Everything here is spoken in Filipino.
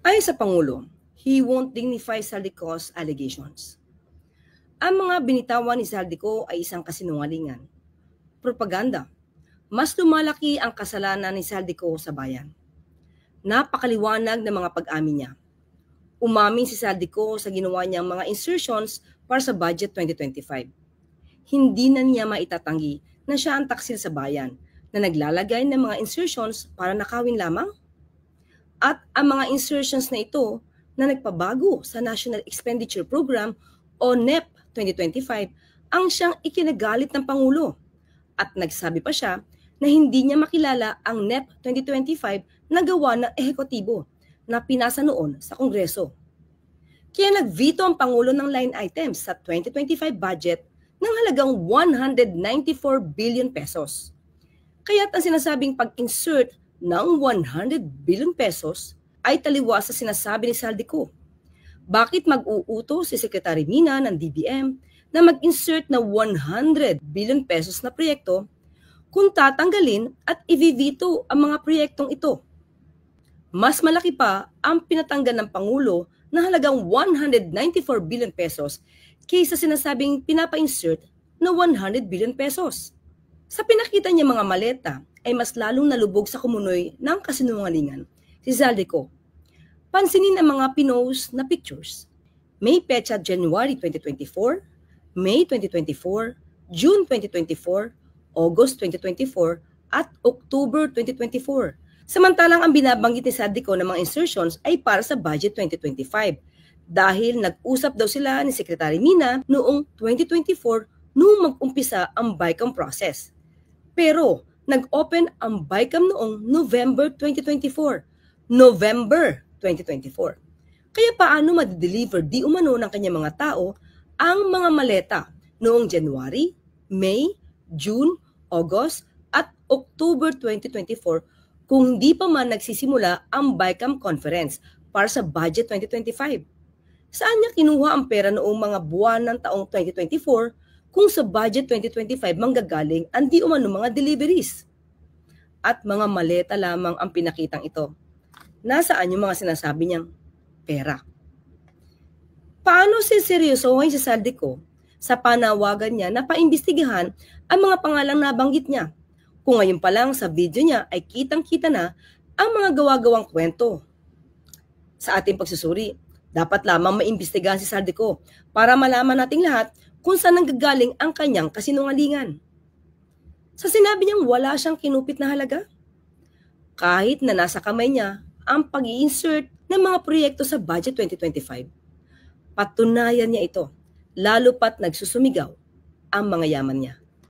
Ayon sa Pangulo, he won't dignify Saldico's allegations. Ang mga binitawan ni Saldico ay isang kasinungalingan, propaganda. Mas lumalaki ang kasalanan ni Saldico sa bayan. Napakaliwanag ng mga pag-amin niya. Umamin si Saldico sa ginawa niyang mga insertions para sa budget 2025. Hindi na niya maitatanggi na siya ang taksil sa bayan na naglalagay ng mga insertions para nakawin lamang. At ang mga insertions na ito na nagpabago sa National Expenditure Program o NEP 2025 ang siyang ikinagalit ng Pangulo. At nagsabi pa siya na hindi niya makilala ang NEP 2025 na gawa ng ehekutibo na pinasa noon sa Kongreso. Kaya nag-veto ang Pangulo ng line items sa 2025 budget ng halagang 194 billion pesos. Kaya't ang sinasabing pag-insert ng 100 billion pesos ay taliwas sa sinasabi ni Saldico. Bakit mag-uuto si Secretary Mina ng DBM na mag-insert na 100 billion pesos na proyekto kung tatanggalin at i-veto ang mga proyektong ito? Mas malaki pa ang pinatanggal ng Pangulo na halagang 194 billion pesos kaysa sinasabing pinapa-insert na 100 billion pesos. Sa pinakita niya mga maleta ay mas lalong nalubog sa kumunoy ng kasinungalingan si Saldico. Pansinin ang mga pinost na pictures. May petsa January 2024, May 2024, June 2024, August 2024, at October 2024. Samantalang ang binabanggit ni Saldico ng mga insertions ay para sa budget 2025 dahil nag-usap daw sila ni Secretary Mina noong 2024 noong mag-umpisa ang BICAM process. Pero nag-open ang BICAM noong November 2024. November 2024. Kaya paano ma-deliver di umano ng kanyang mga tao ang mga maleta noong January, May, June, August at October 2024 kung hindi pa man nagsisimula ang BICAM conference para sa budget 2025? Saan niya kinuha ang pera noong mga buwan ng taong 2024 kung sa budget 2025 manggagaling ang di umano mga deliveries? At mga maleta lamang ang pinakitang ito. Nasaan yung mga sinasabi niyang pera? Paano seryosohin si Saldico sa panawagan niya na paimbestigahan ang mga pangalang nabanggit niya? Kung ngayon pa lang sa video niya ay kitang-kita na ang mga gawa-gawang kwento. Sa ating pagsusuri, dapat lamang maimbestigahan si Saldico para malaman nating lahat kung saan nanggagaling ang kanyang kasinungalingan. Sa sinabi niyang wala siyang kinupit na halaga, kahit na nasa kamay niya ang pag-i-insert ng mga proyekto sa budget 2025, patunayan niya ito, lalo pat nagsusumigaw ang mga yaman niya.